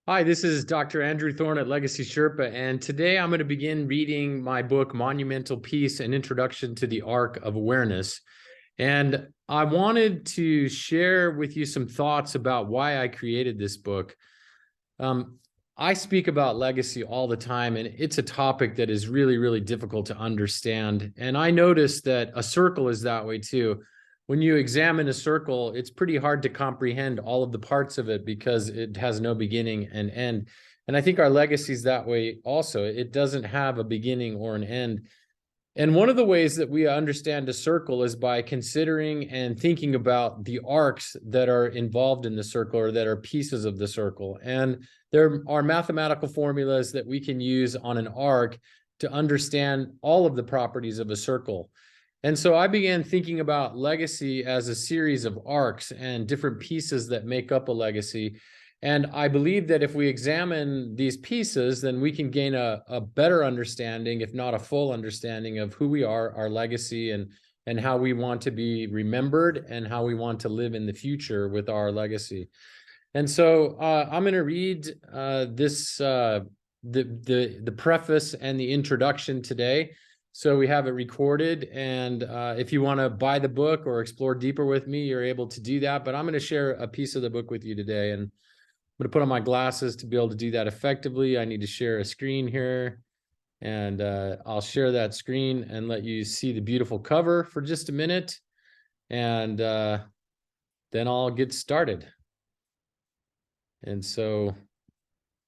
Hi, this is Dr. Andrew Thorn at Legacy Sherpa, and today I'm going to begin reading my book, Monumental Peace, An Introduction to the Arc of Awareness. And I wanted to share with you some thoughts about why I created this book. I speak about legacy all the time, and it's a topic that is really, really difficult to understand. And I noticed that a circle is that way too. When you examine a circle, it's pretty hard to comprehend all of the parts of it because it has no beginning and end. And I think our legacy is that way also. It doesn't have a beginning or an end. And one of the ways that we understand a circle is by considering and thinking about the arcs that are involved in the circle or that are pieces of the circle. And there are mathematical formulas that we can use on an arc to understand all of the properties of a circle. And so I began thinking about legacy as a series of arcs and different pieces that make up a legacy. And I believe that if we examine these pieces, then we can gain a better understanding, if not a full understanding, of who we are, our legacy, and how we want to be remembered and how we want to live in the future with our legacy. And so I'm going to read the preface and the introduction today. So we have it recorded, and if you want to buy the book or explore deeper with me, you're able to do that. But I'm going to share a piece of the book with you today, and I'm going to put on my glasses to be able to do that effectively. I need to share a screen here, and I'll share that screen and let you see the beautiful cover for just a minute, and then I'll get started. And so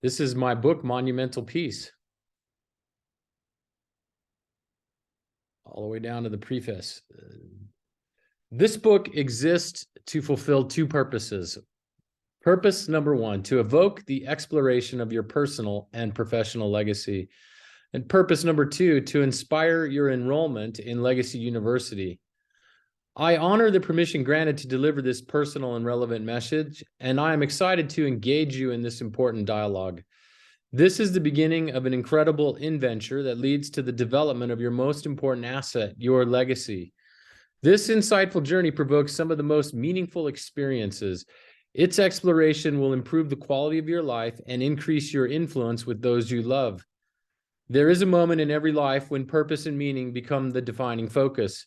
this is my book, Monumental Peace. All the way down to the preface. This book exists to fulfill two purposes. Purpose number one, to evoke the exploration of your personal and professional legacy. And purpose number two, to inspire your enrollment in Legacy University. I honor the permission granted to deliver this personal and relevant message, and I am excited to engage you in this important dialogue. This is the beginning of an incredible adventure that leads to the development of your most important asset, your legacy. This insightful journey provokes some of the most meaningful experiences. Its exploration will improve the quality of your life and increase your influence with those you love. There is a moment in every life when purpose and meaning become the defining focus.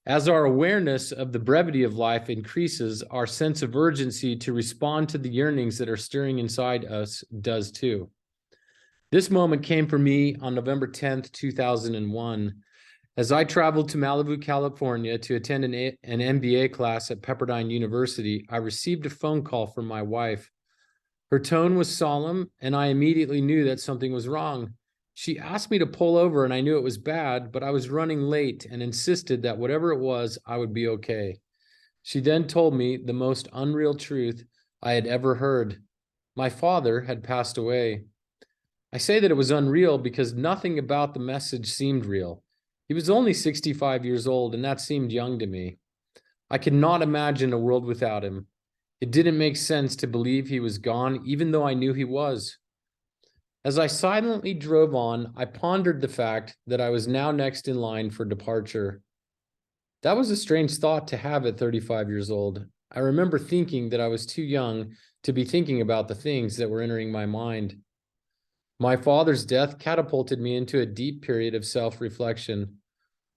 As our awareness of the brevity of life increases, our sense of urgency to respond to the yearnings that are stirring inside us does too. This moment came for me on November 10th, 2001. As I traveled to Malibu, California to attend an MBA class at Pepperdine University, I received a phone call from my wife. Her tone was solemn, and I immediately knew that something was wrong. She asked me to pull over, and I knew it was bad, but I was running late and insisted that whatever it was, I would be okay. She then told me the most unreal truth I had ever heard. My father had passed away. I say that it was unreal because nothing about the message seemed real. He was only 65 years old, and that seemed young to me. I could not imagine a world without him. It didn't make sense to believe he was gone, even though I knew he was. As I silently drove on, I pondered the fact that I was now next in line for departure. That was a strange thought to have at 35 years old. I remember thinking that I was too young to be thinking about the things that were entering my mind. My father's death catapulted me into a deep period of self-reflection.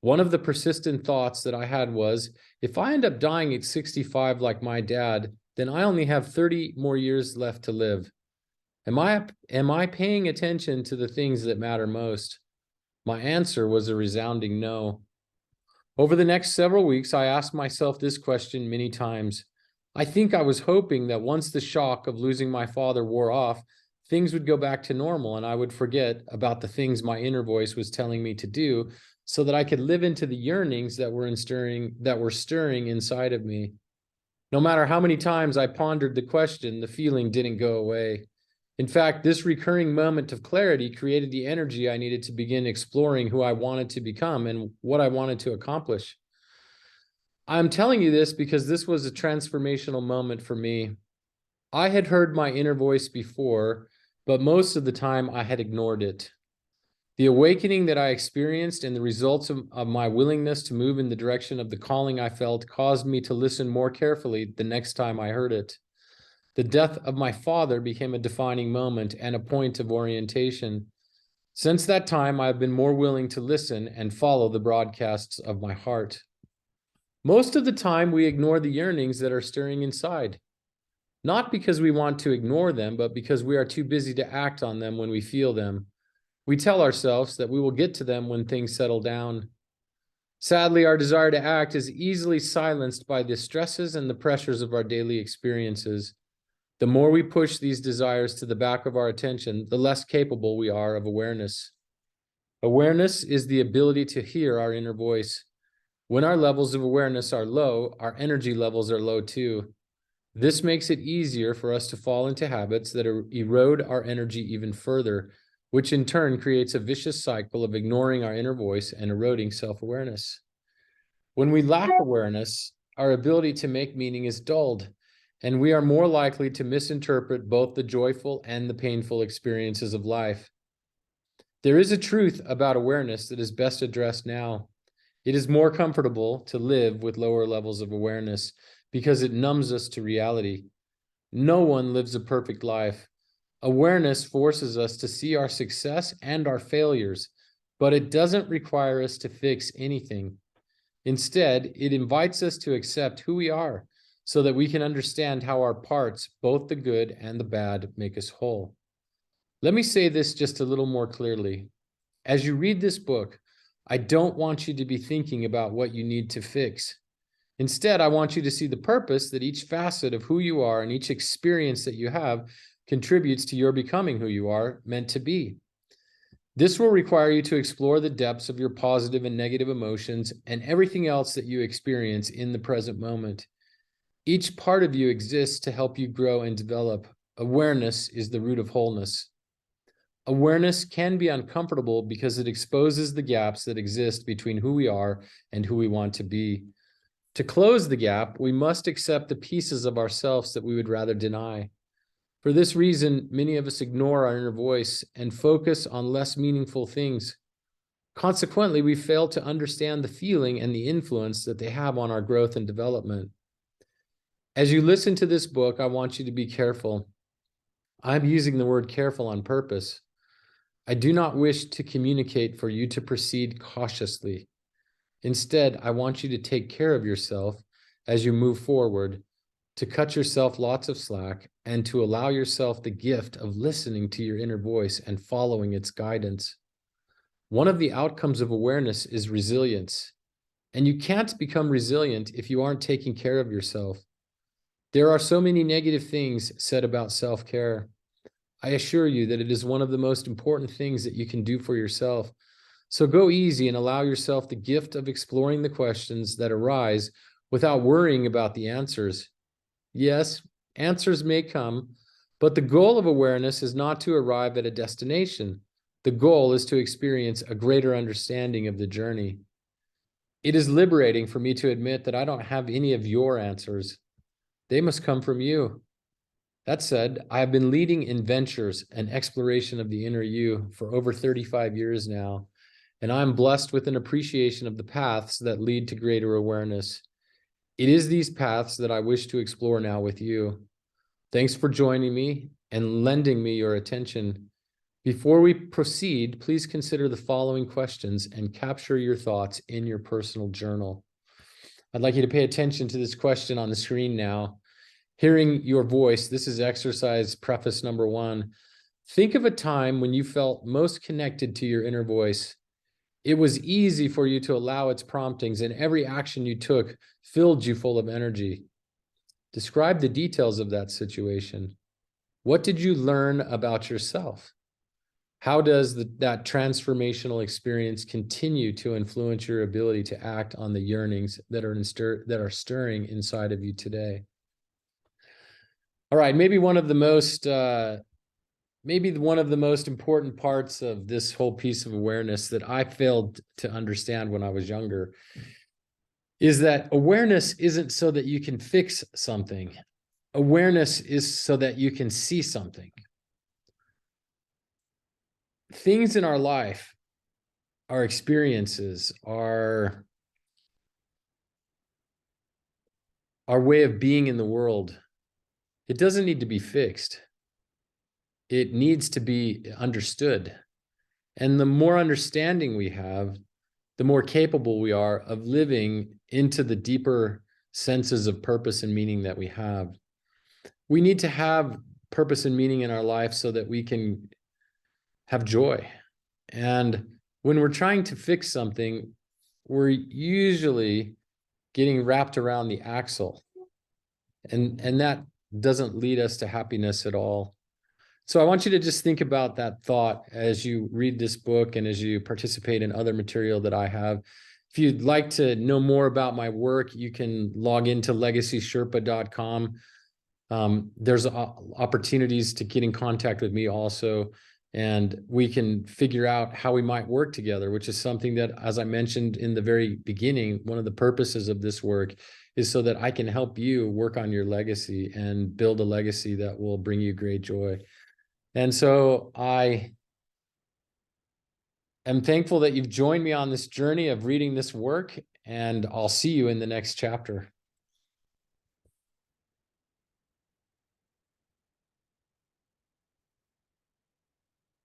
One of the persistent thoughts that I had was, if I end up dying at 65 like my dad, then I only have 30 more years left to live. Am I paying attention to the things that matter most? My answer was a resounding no. Over the next several weeks, I asked myself this question many times. I think I was hoping that once the shock of losing my father wore off, things would go back to normal and I would forget about the things my inner voice was telling me to do so that I could live into the yearnings that were stirring inside of me. No matter how many times I pondered the question, the feeling didn't go away. In fact, this recurring moment of clarity created the energy I needed to begin exploring who I wanted to become and what I wanted to accomplish. I'm telling you this because this was a transformational moment for me. I had heard my inner voice before, but most of the time I had ignored it. The awakening that I experienced and the results of my willingness to move in the direction of the calling I felt caused me to listen more carefully the next time I heard it. The death of my father became a defining moment and a point of orientation. Since that time, I have been more willing to listen and follow the broadcasts of my heart. Most of the time, we ignore the yearnings that are stirring inside, not because we want to ignore them, but because we are too busy to act on them when we feel them. We tell ourselves that we will get to them when things settle down. Sadly, our desire to act is easily silenced by the stresses and the pressures of our daily experiences. The more we push these desires to the back of our attention, the less capable we are of awareness. Awareness is the ability to hear our inner voice. When our levels of awareness are low, our energy levels are low too. This makes it easier for us to fall into habits that erode our energy even further, which in turn creates a vicious cycle of ignoring our inner voice and eroding self-awareness. When we lack awareness, our ability to make meaning is dulled, and we are more likely to misinterpret both the joyful and the painful experiences of life. There is a truth about awareness that is best addressed now. It is more comfortable to live with lower levels of awareness because it numbs us to reality. No one lives a perfect life. Awareness forces us to see our success and our failures, but it doesn't require us to fix anything. Instead, it invites us to accept who we are so that we can understand how our parts, both the good and the bad, make us whole. Let me say this just a little more clearly. As you read this book, I don't want you to be thinking about what you need to fix. Instead, I want you to see the purpose that each facet of who you are and each experience that you have contributes to your becoming who you are meant to be. This will require you to explore the depths of your positive and negative emotions and everything else that you experience in the present moment. Each part of you exists to help you grow and develop. Awareness is the root of wholeness. Awareness can be uncomfortable because it exposes the gaps that exist between who we are and who we want to be. To close the gap, we must accept the pieces of ourselves that we would rather deny. For this reason, many of us ignore our inner voice and focus on less meaningful things. Consequently, we fail to understand the feeling and the influence that they have on our growth and development. As you listen to this book, I want you to be careful. I'm using the word careful on purpose. I do not wish to communicate for you to proceed cautiously. Instead, I want you to take care of yourself as you move forward, to cut yourself lots of slack, and to allow yourself the gift of listening to your inner voice and following its guidance. One of the outcomes of awareness is resilience, and you can't become resilient if you aren't taking care of yourself. There are so many negative things said about self-care. I assure you that it is one of the most important things that you can do for yourself. So go easy and allow yourself the gift of exploring the questions that arise without worrying about the answers. Yes, answers may come, but the goal of awareness is not to arrive at a destination. The goal is to experience a greater understanding of the journey. It is liberating for me to admit that I don't have any of your answers. They must come from you. That said, I have been leading in ventures and exploration of the inner you for over 35 years now, and I'm blessed with an appreciation of the paths that lead to greater awareness. It is these paths that I wish to explore now with you. Thanks for joining me and lending me your attention. Before we proceed, please consider the following questions and capture your thoughts in your personal journal. I'd like you to pay attention to this question on the screen now. Hearing your voice, this is exercise preface number 1. Think of a time when you felt most connected to your inner voice. It was easy for you to allow its promptings, and every action you took filled you full of energy. Describe the details of that situation. What did you learn about yourself? How does that transformational experience continue to influence your ability to act on the yearnings that are stirring inside of you today? All right, maybe one of the most important parts of this whole piece of awareness that I failed to understand when I was younger is that awareness isn't so that you can fix something. Awareness is so that you can see something. Things in our life, our experiences, our way of being in the world it doesn't need to be fixed. It needs to be understood. And the more understanding we have, the more capable we are of living into the deeper senses of purpose and meaning that we have. We need to have purpose and meaning in our life so that we can have joy. And when we're trying to fix something, we're usually getting wrapped around the axle. And that doesn't lead us to happiness at all. So I want you to just think about that thought as you read this book and as you participate in other material that I have. If you'd like to know more about my work, you can log into legacysherpa.com. There's opportunities to get in contact with me also, and we can figure out how we might work together, which is something that, as I mentioned in the very beginning, one of the purposes of this work is so that I can help you work on your legacy and build a legacy that will bring you great joy. And so I am thankful that you've joined me on this journey of reading this work, and I'll see you in the next chapter.